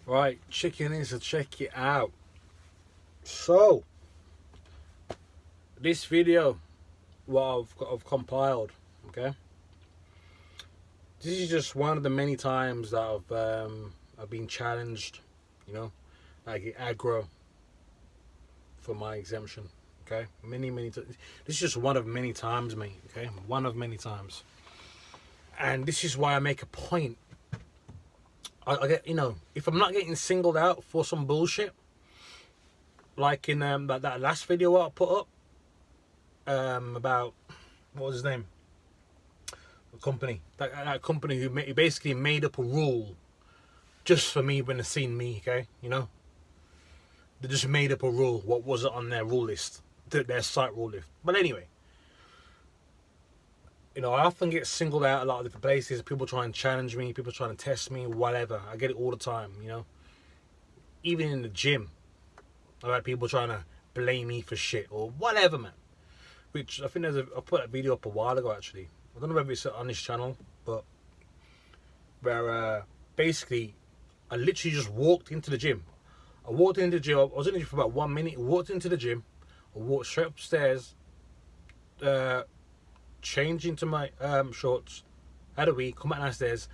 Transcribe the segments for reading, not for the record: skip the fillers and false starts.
Right, chicken is to check it out. So, this video, what I've compiled, okay? This is just one of the many times that I've been challenged, you know, I get aggro for my exemption, okay? Many times. This is just one of many times, mate, okay? One of many times. And this is why I make a point. I get, if I'm not getting singled out for some bullshit, like in that last video what I put up, about, what was his name? The company. That company who basically made up a rule just for me when they seen me, okay? They just made up a rule, what wasn't on their rule list, their site rule list. But anyway, I often get singled out a lot of different places. People try and challenge me, people trying to test me, whatever. I get it all the time, Even in the gym, I've had people trying to blame me for shit or whatever, man. Which I think I put that video up a while ago, actually. I don't know whether it's on this channel, but where basically I literally just walked into the gym. I walked into the gym. I was in the gym for about 1 minute. Walked into the gym. I walked straight upstairs. Changed into my shorts. Had a wee. Come back downstairs.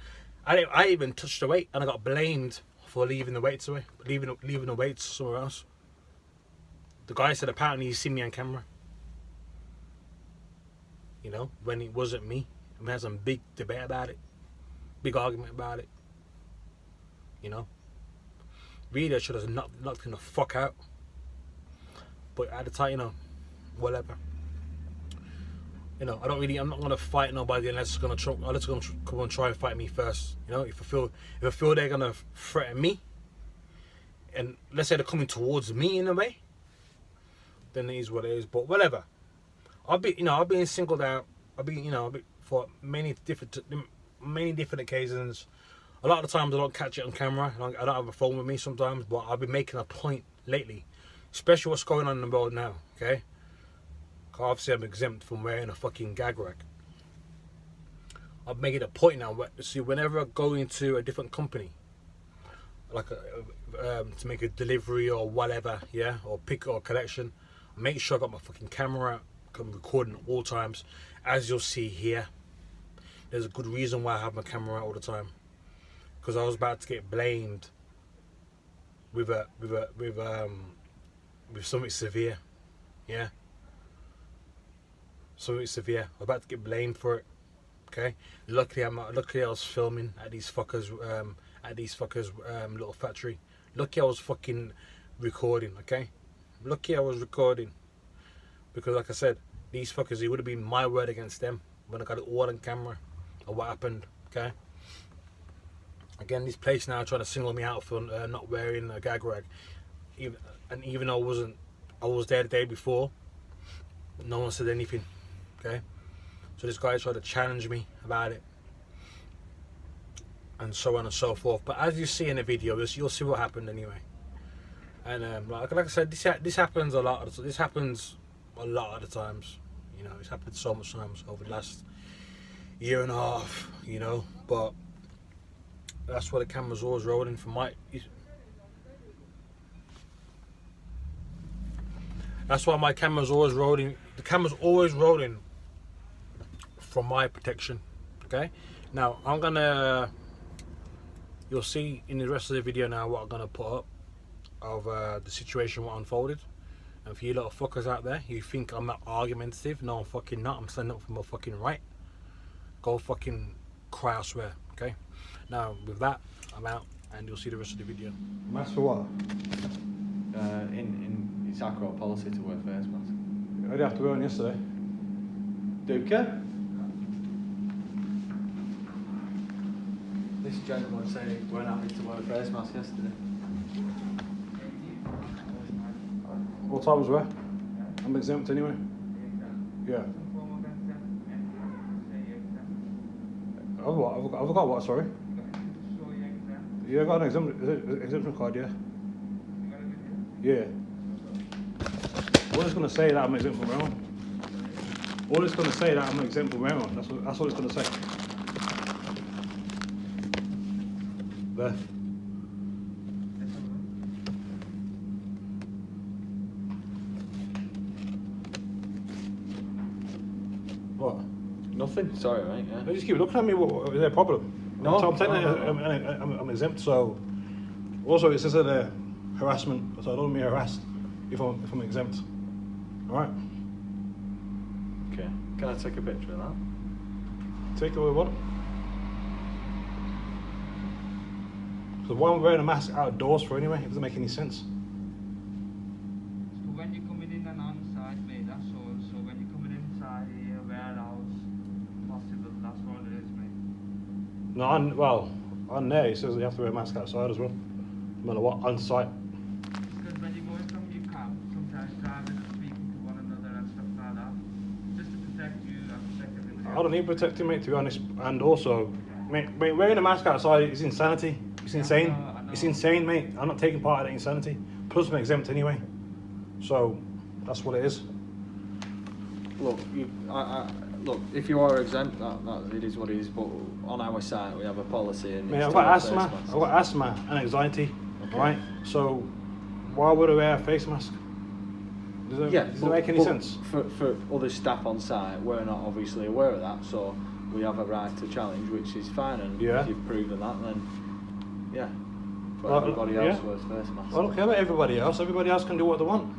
I even touched the weight, and I got blamed for leaving the weights away, leaving the weights somewhere else. The guy said apparently he's seen me on camera. When it wasn't me. And we had some big debate about it. Big argument about it. Really, I should have knocked him the fuck out. But at the time, whatever. I'm not gonna fight nobody unless it's gonna come and try and fight me first. If I feel they're gonna threaten me, and let's say they're coming towards me in a way, then it is what it is. But whatever. I've been singled out. For many different occasions. A lot of the times I don't catch it on camera. I don't have a phone with me sometimes, but I've been making a point lately, especially what's going on in the world now. Okay, obviously I'm exempt from wearing a fucking gag rag. I'm making a point now. See, whenever I go into a different company, like to make a delivery or whatever, yeah, or pick or collection, I make sure I got my fucking camera out. I'm recording at all times, as you'll see here. There's a good reason why I have my camera out all the time, because I was about to get blamed with something severe, yeah. Something severe. I was about to get blamed for it. Okay. Luckily I was filming at these fuckers little factory. Lucky I was fucking recording. Okay. Lucky I was recording. Because like I said, these fuckers, it would have been my word against them when I got it all on camera or what happened, okay? Again, this place now trying to single me out for not wearing a gag rag. Even though I was there the day before, no one said anything, okay? So this guy tried to challenge me about it, and so on and so forth. But as you see in the video, you'll see what happened anyway. And like I said, this happens a lot. This happens a lot of the times, it's happened so much times over the last year and a half, but that's why the camera's always rolling from that's why my camera's always rolling. The camera's always rolling for my protection. Okay, now you'll see in the rest of the video now what I'm gonna put up of the situation what unfolded. And for you little fuckers out there, you think I'm not argumentative? No, I'm fucking not. I'm standing up for my fucking right. Go fucking cry, I swear. Okay? Now, with that, I'm out, and you'll see the rest of the video. Mask for what? It's accurate policy to wear face mask. I did have to wear one yesterday. Duca? This gentleman said he weren't happy to wear a face mask yesterday. What time was where? I'm exempt anyway. Yeah. I've got what, sorry? Yeah, I got an exemption card, yeah. Yeah. All it's going to say that I'm exempt from wearing. All it's going to say that I'm exempt from wearing. That's all it's going to say. There. Nothing. Sorry, mate. They Yeah. just keep looking at me. What, is there a problem? No, So I'm telling no, you, no. I'm exempt. So also it says that harassment. So I don't want to be harassed if I'm exempt. All right. Okay. Can I take a picture of that? Take away what? So why am I wearing a mask outdoors for anyway? It doesn't make any sense. So when you're coming in and on-site, mate, that's all. So when you're coming inside here, warehouse, possible, that's what it is, mate. No, on there it says you have to wear a mask outside as well. No matter what, on site. Because when you're going from your camp, sometimes drivers are speaking to one another and stuff like that. Just to protect you and protect everybody I don't need protecting, mate, to be honest. And also, mate, wearing a mask outside is insanity. It's insane. I know. It's insane, mate. I'm not taking part in that insanity. Plus, I'm exempt anyway. So, that's what it is. Look, look. If you are exempt, that it is what it is. But on our site, we have a policy, and Mate, it's I've to got wear asthma. face masks. I've got asthma and anxiety, Okay. right? So, why would I wear a face mask? Does it make any sense? For other staff on site, we're not obviously aware of that, so we have a right to challenge, which is fine. And Yeah. if you've proven that, then yeah. But Well, everybody yeah. else wears face masks. I don't care about everybody else. Everybody else can do what they want.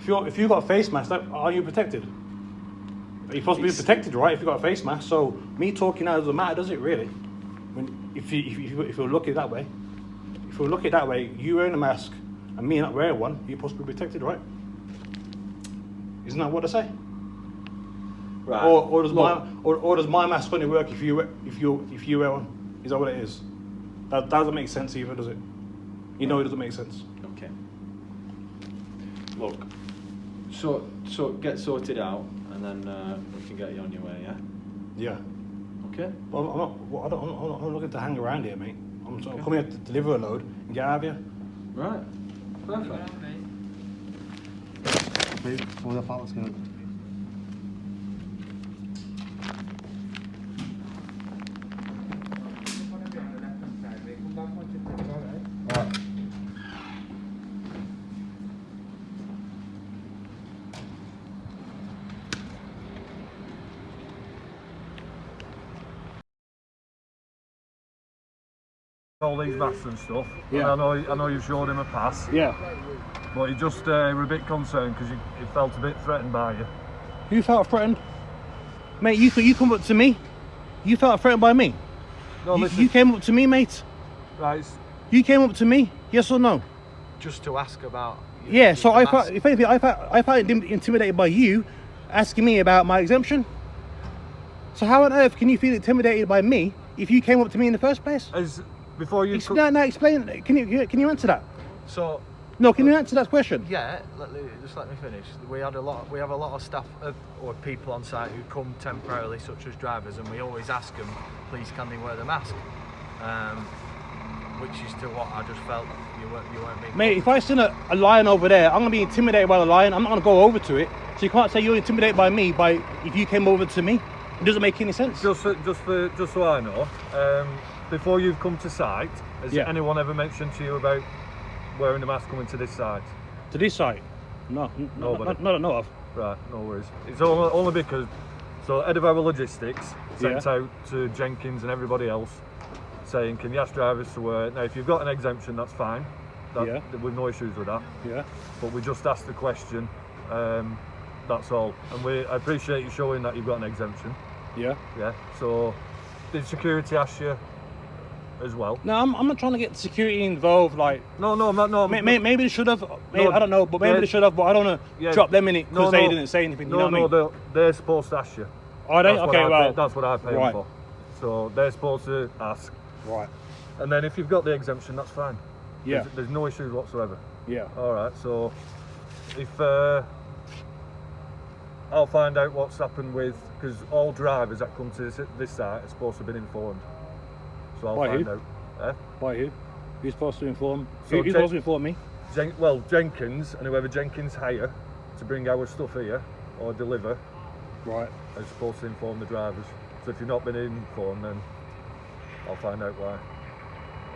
If you got a face mask, are you protected? You're supposed to be protected, right? If you got a face mask. So me talking now doesn't matter, does it really? If you look at it that way, if you look at it that way, you wearing a mask and me not wearing one, you're supposed to be protected, right? Isn't that what I say? Right. Or does Look, my mask only work if you wear one? Is that what it is? That doesn't make sense either, does it? You know it doesn't make sense. Okay. Look. So get sorted out, and then we can get you on your way. Yeah. Yeah. Okay. Well, I'm not looking to hang around here, mate. I'm coming here to deliver a load and get out of here. Right. Perfect. Mate. All the parts going. You're gonna be on the left-hand side, mate. Come back once you're finished, alright? All these masks and stuff. Yeah. And I know you've showed him a pass, Yeah. but he just were a bit concerned because he felt a bit threatened by you. You felt threatened? Mate, you come up to me. You felt threatened by me. No, listen. You came up to me, mate. Right. You came up to me. Yes or no? Just to ask about. Yeah. So I felt, if anything, I felt intimidated by you asking me about my exemption. So how on earth can you feel intimidated by me if you came up to me in the first place? Before you. No, explain. Can you answer that? So No, can you answer that question? yeah, just let me finish. We have a lot of staff or people on site who come temporarily, such as drivers, and we always ask them, please, can they wear the mask? Which is to what I just felt you weren't being. Mate, if I see a lion over there, I'm gonna be intimidated by the lion. I'm not gonna go over to it. So you can't say you're intimidated by me if you came over to me. It doesn't make any sense. Just so I know, before you've come to site, has Yeah. anyone ever mentioned to you about wearing the mask coming to this site? To this site? No, Nobody. not I know of. Right, no worries. It's only because, so head of our logistics sent Yeah. out to Jenkins and everybody else saying, can you ask drivers to wear it? Now, if you've got an exemption, that's fine. Yeah. We've no issues with that. Yeah. But we just asked the question, that's all. And I appreciate you showing that you've got an exemption. Yeah. Yeah, so did security ask you as well? No, I'm not trying to get security involved. Like, No, I'm not. No, maybe they should have. No, I don't know, but maybe yeah. they should have. But I don't want to Yeah. drop them in it because No, they no. didn't say anything. You No, know what I mean? they're supposed to ask you. Are they? That's what Okay, I well. pay, that's what I pay right. them for. So they're supposed to ask. Right. And then if you've got the exemption, that's fine. Yeah. There's no issues whatsoever. Yeah. All right. So if I'll find out what's happened with, because all drivers that come to this site are supposed to have been informed. So I'll By find who? out. Eh? By who? Who's supposed to inform? So Who's supposed to inform me? Jenkins and whoever Jenkins hire to bring our stuff here or deliver Right. are supposed to inform the drivers. So if you've not been informed, then I'll find out why.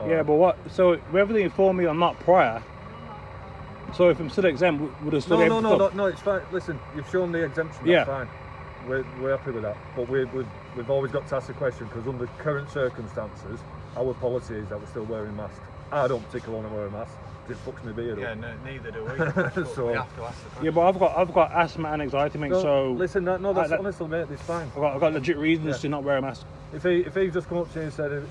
All Yeah, right. but what? So whether they inform me or not prior. So if I'm still exempt, would I still be able to come? No, it's fine. Listen, you've shown the exemption, that's Yeah. fine. we're happy with that. But we've always got to ask the question, because under current circumstances, our policy is that we're still wearing masks. I don't particularly want to wear a mask. It fucks me beard up. Yeah, no, neither do we. But So- we have to ask the question. Yeah, but I've got asthma and anxiety, mate. So listen, no, that's that- honestly, mate, it's fine. I've got legit reasons Yeah. to not wear a mask. If he just come up to you and said,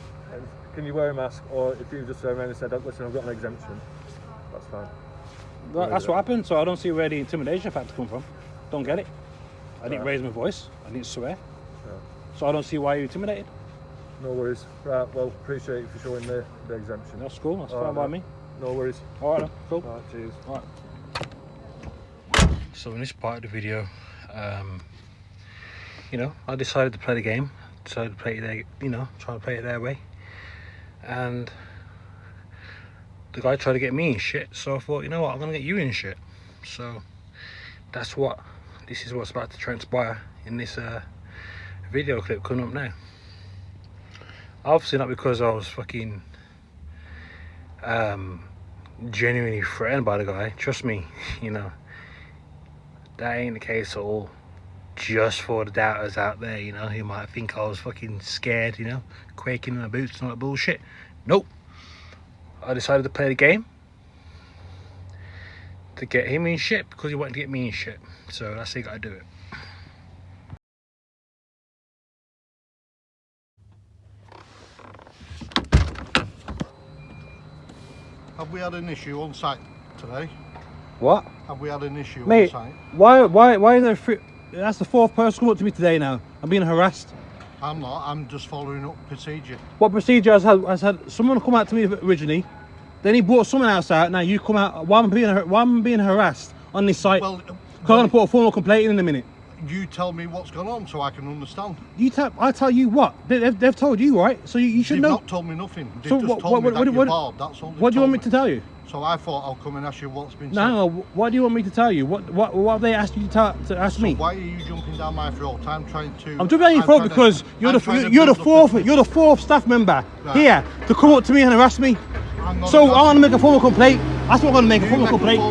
can you wear a mask, or if you just turned around and said, listen, I've got an exemption, that's fine. That's what happened. So I don't see where the intimidation factor come from. Don't get it. I didn't raise my voice. I didn't swear. Yeah. So I don't see why you're intimidated. No worries. Right, well, appreciate you for showing the exemption. That's cool. That's All fine right, by me. No worries. All right, then. Cool. All right, cheers. All right. So in this part of the video, you know, I decided to play the game. Decided to play it their, you know, trying to play it their way. And the guy tried to get me in shit. So I thought, you know what, I'm gonna get you in shit. So this is what's about to transpire in this video clip coming up now. Obviously not because I was fucking genuinely threatened by the guy. Trust me, you know, that ain't the case at all. Just for the doubters out there, you know, who might think I was fucking scared, you know, quaking in my boots and all that bullshit. Nope. I decided to play the game to get him in shit because he wanted to get me in shit. So that's how you gotta do it. Have we had an issue on site today? What? Have we had an issue Mate, on site? why is there that's the fourth person come up to me today now. I'm being harassed. I'm not, I'm just following up procedure. What procedure has had someone come out to me originally, then he brought someone else out, now you come out, why am I being harassed on this site? Well, Because I'm going to put a formal complaint in a minute. you tell me what's gone on so I can understand. I tell you what, they've told you, right? So you should They've know. not told me nothing. They've So just told me that you're barred. That's all. What do you want me to tell you? So I thought I'll come and ask you what's been said. No, what do you want me to tell you? What have they asked you to ask So me? why are you jumping down my throat? I'm trying to. I'm jumping down your throat because you're the fourth staff member Right. here to come up to me and harass me. So I'm gonna make a formal complaint. That's what I'm gonna make, a formal complaint.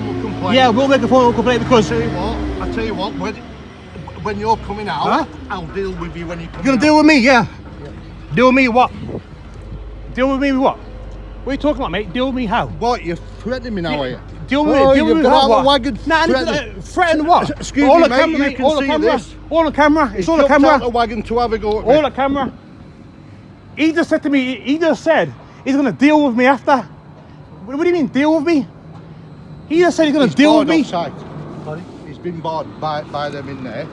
Yeah, we'll make a formal complaint because I tell you what, when you're coming out, Huh? I'll deal with you when you come you're gonna out. deal with me, yeah. Deal with me what? Deal with me what? What are you talking about, mate? Deal with me how? What, you're threatening me now, are you? Deal with Oh, me. Deal with you've me got how? out What? the wagon, Nah, threaten what? Excuse all me, the mate, camera, you mate. can All the see camera. this. All the camera. It's all the Jumped out camera. the wagon to have a go at me. All the camera. He just said to me. He just said he's gonna deal with me after. What do you mean deal with me? He just said he's gonna deal with me. Sorry? He's been barred by them in there.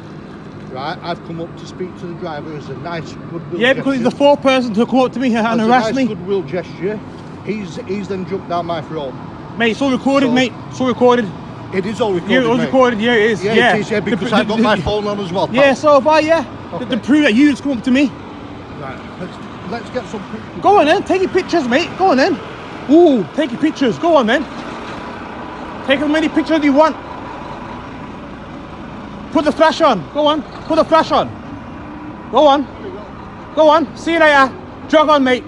Right, I've come up to speak to the driver as a nice goodwill Yeah, because he's the gesture. fourth person to come up to me and As a harass nice me. goodwill gesture. He's then jumped down my throat. Mate, it's all recorded, So- mate. It's all recorded. It is all recorded, Yeah, it was mate. recorded. Yeah, it is. Yeah, Yeah, it is, yeah, because I've got my phone on as well, pal. Yeah, so have I, yeah. Okay. To prove that you just come up to me. Right, let's get some pictures. Go on then, take your pictures, mate. Go on then. Ooh, take your pictures. Go on then. Take as many pictures as you want. Put the flash on. Go on. Put the flash on. Go on. Go on. See you later. Jog on, mate.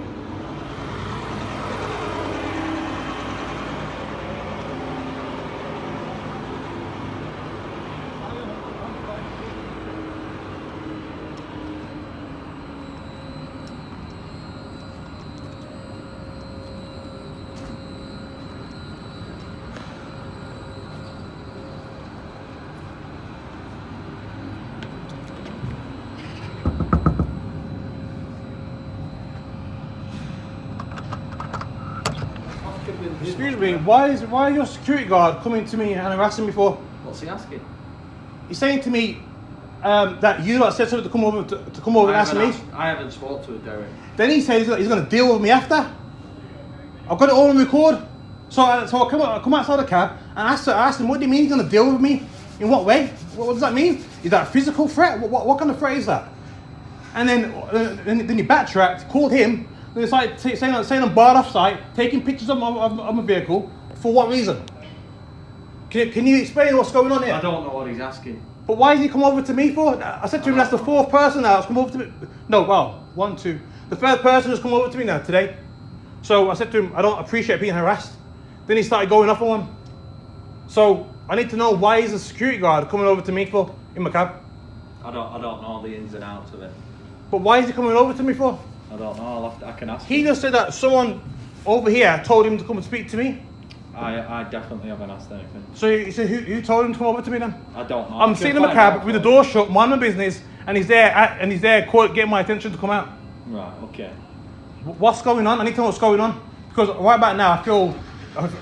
Excuse me, why is your security guard coming to me and harassing me for? What's he asking? He's saying to me that you lot said something to come over and ask me. I haven't spoke to a Derek. Then he says he's going to deal with me after. I've got it all on record. So I come outside the cab and I asked him, what do you mean he's going to deal with me? In what way? What does that mean? Is that a physical threat? What kind of threat is that? And then he backtracked, called him, and it's like saying I'm barred off site, taking pictures of my vehicle. For what reason? Can you explain what's going on here? I don't know what he's asking. But why did he come over to me for? I said to him, that's the fourth person now that's come over to me. No, well, 1, 2. The third person has come over to me now today. So I said to him, I don't appreciate being harassed. Then he started going off on him. So I need to know why is the security guard coming over to me for in my cab? I don't know the ins and outs of it. But why is he coming over to me for? I don't know. I can ask. He just said that someone over here told him to come and speak to me. I definitely haven't asked anything. So he said, who told him to come over to me then? I don't know. I'm sitting in the cab with the door shut, mind my business, and he's there getting my attention to come out. Right. Okay. What's going on? I need to know what's going on, because right about now I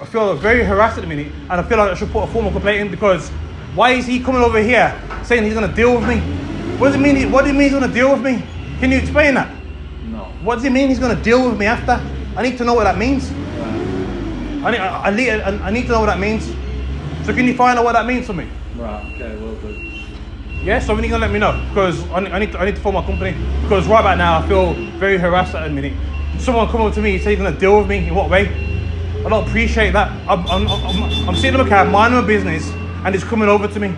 feel very harassed at the minute, and I feel like I should put a formal complaint in, because why is he coming over here saying he's gonna deal with me? What does it mean? What do you mean he's gonna deal with me? Can you explain that? No. What does it mean he's gonna deal with me after? I need to know what that means. Right. I need to know what that means. So can you find out what that means for me? Right. Okay. Will do. Yeah, so when are you gonna let me know? Because I need to phone my company. Because right about now I feel very harassed at the minute. Someone come over to me and say he's gonna deal with me. In what way? I don't appreciate that. I'm sitting in my cab, minding my business, and he's coming over to me.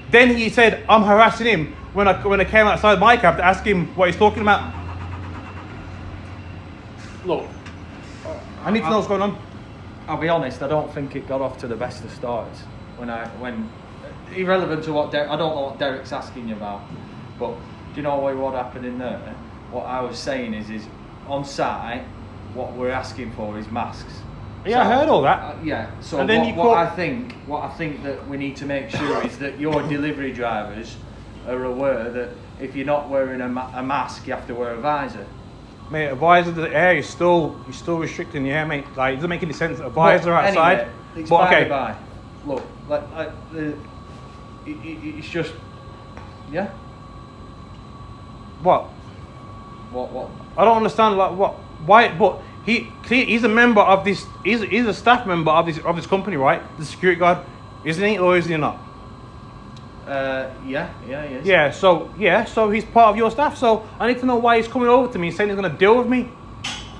Then he said I'm harassing him when I came outside my cab to ask him what he's talking about. Look, I need to know what's going on. I'll be honest. I don't think it got off to the best of starts. When irrelevant to what I don't know what Derek's asking you about, but do you know what happened in there? What I was saying is on site, what we're asking for is masks. Yeah, I heard all that. Yeah. So And then what I think that we need to make sure is that your delivery drivers are aware that if you're not wearing a mask, you have to wear a visor. Mate, a visor to the air is still restricting the air, mate. Like, it doesn't make any sense. A visor outside. Anyway, it's but by okay. the by. Look, it's just, yeah. What? What? I don't understand. Like, what? Why? But he's a member of this. He's a staff member of this company, right? The security guard, isn't he, or is he not? Yeah. So he's part of your staff. So I need to know why he's coming over to me saying he's gonna deal with me.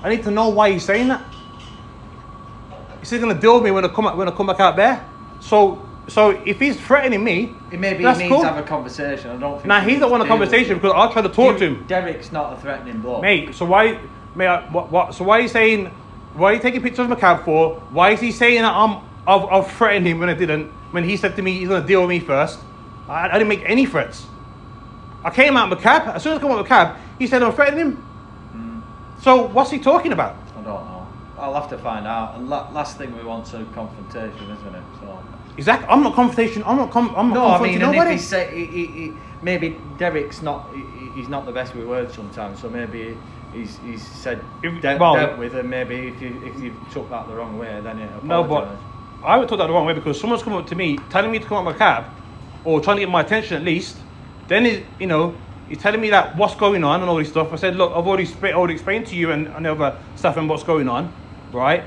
I need to know why he's saying that. He said he's gonna deal with me when I come back out there. So if he's threatening me, Maybe that's he needs cool. to have a conversation. I don't think. Nah, he don't want a conversation because I'll try to talk to him. Derek's not a threatening bloke. Mate, so why? So why are you saying? Why are you taking pictures of my cab for? Why is he saying that I've threatened him when I didn't? When he said to me he's gonna deal with me first. I didn't make any threats. I came out of my cab. As soon as I come out of my cab, he said I'm threatening him. So what's he talking about? I don't know. I'll have to find out. And last thing we want's a confrontation, isn't it? So. Exactly. I'm not confrontation. I'm not confronting nobody. And if he maybe Derek's not. He's not the best with words sometimes. So maybe he's said dealt with, and maybe if you took that the wrong way, then it. No, but I would took that the wrong way because someone's come up to me telling me to come out of my cab, or trying to get my attention at least. Then he's telling me that what's going on and all this stuff. I said, look, I've already explained to you and the other staff and what's going on, right?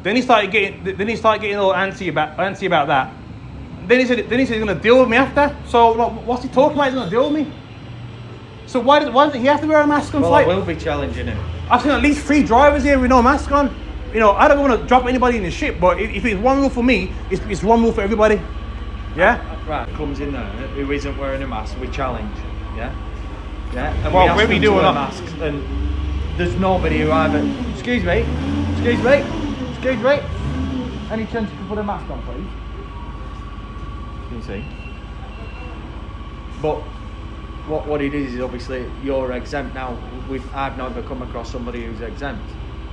Then he started getting all antsy about that. Then he said he's gonna deal with me after. So like, what's he talking about? He's gonna deal with me. So why doesn't he have to wear a mask on flight? I will be challenging him. I've seen at least 3 drivers here with no mask on. I don't want to drop anybody in the ship, but if it's one rule for me, it's one rule for everybody. Yeah. Right. Comes in there who isn't wearing a mask. We challenge. Yeah. And well, we ask where we them do to or wear not? masks, and there's nobody who either. Excuse me. Any chance you can put a mask on, please? Can you see? But what it is obviously you're exempt now. I've never come across somebody who's exempt.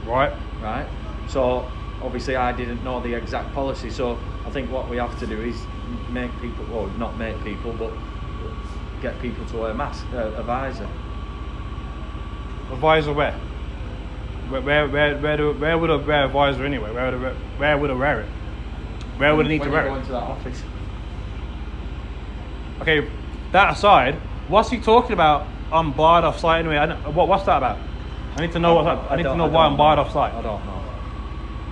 Right. Right. So obviously I didn't know the exact policy. So I think what we have to do is make people, well, not make people, but get people to wear a mask, a visor. A visor where? Where would I wear a visor anyway? Where would I wear it? Where would I need to wear it? When you go into that office. Okay, that aside, what's he talking about? I'm barred off site anyway. What's that about? I need to know I need to know why I'm barred off site. I don't know.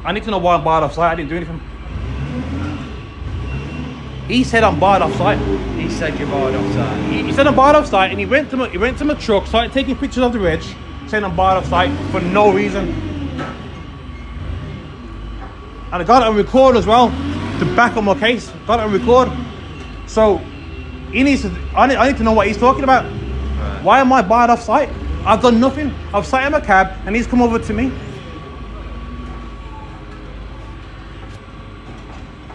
I need to know why I'm barred off site. I didn't do anything. He said I'm barred off site. He said you're barred off site. He said I'm barred off site, and he went to my truck, started taking pictures of the reg, saying I'm barred off site for no reason. And I got it on record as well to back up my case. Got it on record. So I need to know what he's talking about. Right. Why am I barred off site? I've done nothing. I've sat in my cab and he's come over to me.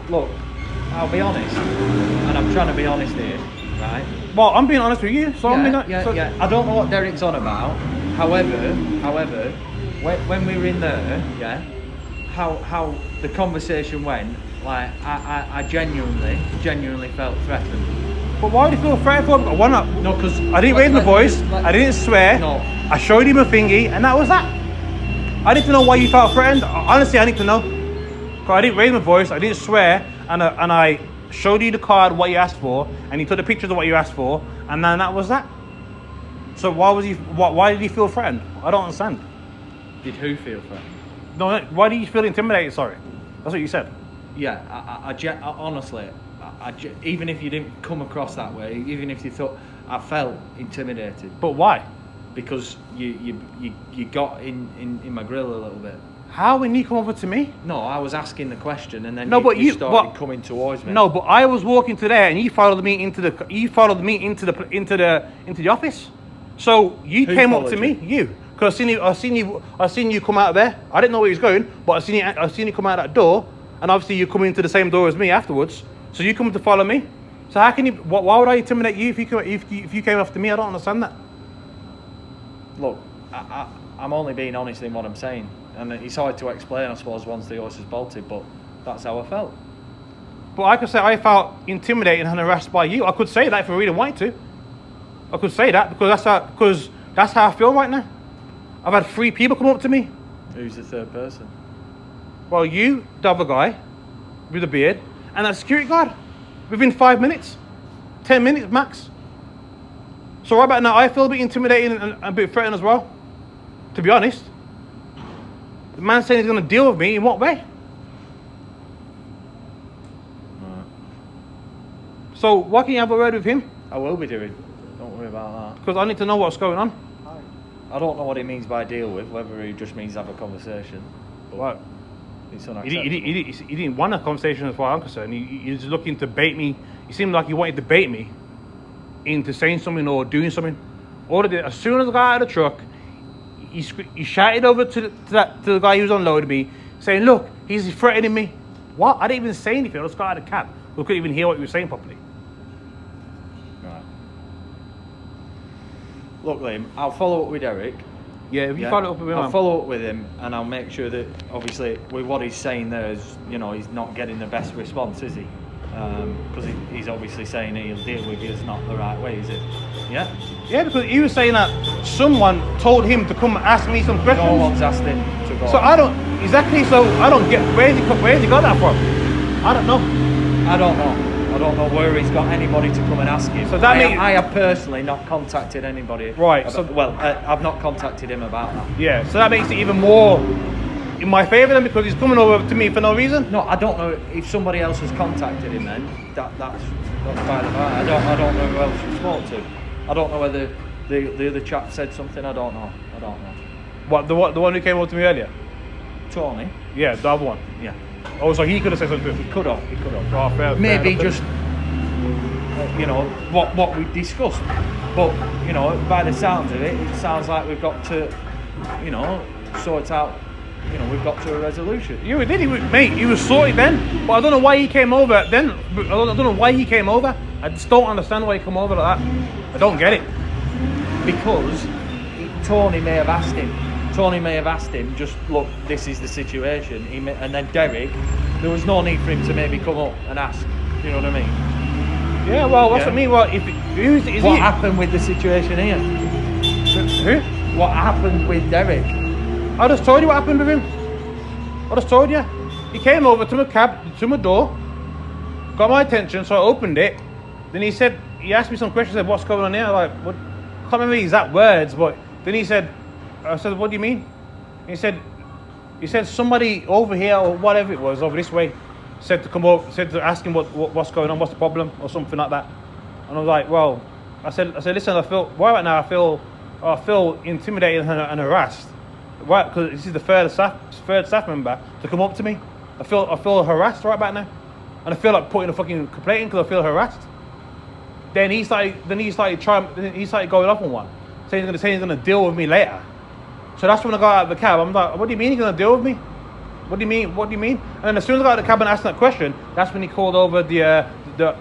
Look, I'll be honest, and I'm trying to be honest here. right? Well, I'm being honest with you, so I'm being Yeah. I don't know what Derek's on about. However, when we were in there, yeah, how the conversation went, like I genuinely felt threatened. But why would you feel threatened for? Why not? No, because I didn't raise my voice. I didn't swear. No. I showed him a thingy, and that was that. I need to know why you felt threatened. Honestly, I need to know. 'Cause I didn't raise my voice. I didn't swear, and I showed you the card what you asked for, and he took the pictures of what you asked for, and then that was that. So why did he feel threatened? I don't understand. Did who feel threatened? No, why did you feel intimidated? Sorry, that's what you said. Yeah, I honestly, even if you didn't come across that way, even if you thought, I felt intimidated. But why? Because you got in my grill a little bit. How when you come over to me? No, I was asking the question, and then No, but you you- started what- coming towards me. No, but I was walking to there, and you followed me into the office. So you Who came up followed to me, you, because I seen you come out of there. I didn't know where he was going, but I seen you come out that door, and obviously you come into the same door as me afterwards. So you come to follow me. So how can you? Why would I intimidate you if you came after me? I don't understand that. Look, I'm only being honest in what I'm saying, and it's hard to explain, I suppose, once the horse is bolted, but that's how I felt. But I could say I felt intimidated and harassed by you. I could say that if I really wanted to. I could say that because that's how I feel right now. I've had 3 people come up to me. Who's the third person? Well, you, the other guy, with the beard, and that security guard, within 5 minutes, 10 minutes max. So right about now, I feel a bit intimidated and a bit threatened as well. To be honest, the man saying he's going to deal with me in what way? So why can't you have a word with him? I will be doing. Don't worry about that. Because I need to know what's going on. I don't know what he means by deal with, whether he just means have a conversation. But Right. it's He unacceptable. didn't want a conversation as far as I'm concerned. He was looking to bait me. He seemed like he wanted to bait me into saying something or doing something. All of it. As soon as I got out of the truck, he shouted over to the guy who was unloading me, saying, "Look, he's threatening me." What? I didn't even say anything. I just got out of the cab. We couldn't even hear what he was saying properly. Right. Look, Liam, I'll follow up with Derek. Yeah, if you Yeah? follow up with him, I'll follow up with him, and I'll make sure that, obviously, with what he's saying there is, he's not getting the best response, is he? Because he's obviously saying he'll deal with you is not the right way, is it? Yeah? Yeah, because he was saying that someone told him to come ask me some questions. No one's asked him to go. So I don't get where's he got that from? I don't know. I don't know where he's got anybody to come and ask him. So that means- I have personally not contacted anybody. Right, I've not contacted him about that. Yeah, so that makes it even more in my favour then because he's coming over to me for no reason. No, I don't know if somebody else has contacted him. Then that's by the by. I don't know who else you spoke to. I don't know whether the other chap said something. I don't know. What the one who came over to me earlier? Tony. Yeah, the other one. Yeah. Oh, so he could have said something. He could have. Oh, fair Maybe enough. just what we discussed. But by the sounds of it, it sounds like we've got to sort out. We've got to a resolution. Yeah, we did. He was sorted then, but I don't know why he came over then. I don't know why he came over. I just don't understand why he come over like that. I don't get it. Because Tony may have asked him, just look, this is the situation. And then Derek, there was no need for him to maybe come up and ask. You know what I mean? Yeah, well, what's Yeah. it mean? Well, What happened with the situation here? Who? What happened with Derek? I just told you what happened with him. I just told you. He came over to my cab, to my door, got my attention, so I opened it. Then he asked me some questions, said, what's going on here? Like, what? I can't remember the exact words, but then I said, what do you mean? He said somebody over here or whatever it was, over this way, said to ask him what's going on, what's the problem, or something like that. And I was like, well, I said, listen, right now I feel intimidated and harassed. Why? Because this is the third staff member to come up to me. I feel harassed right about now, and I feel like putting a fucking complaint in because I feel harassed. Then he started going off on one, saying he's gonna deal with me later. So that's when I got out of the cab. I'm like, what do you mean he's gonna deal with me? What do you mean? And then as soon as I got out of the cab and asked that question, that's when he called over the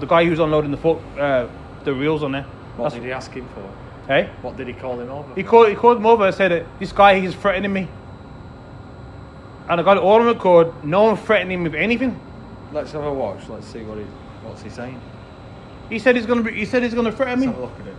guy who was unloading the the reels on there. What That's- did he ask him for? Hey? What did he call him over? He called him over and said that this guy he's threatening me. And I got it all on record. No one threatened him with anything. Let's have a watch. Let's see what's he saying. He said he's gonna threaten me. Let's have a look at it.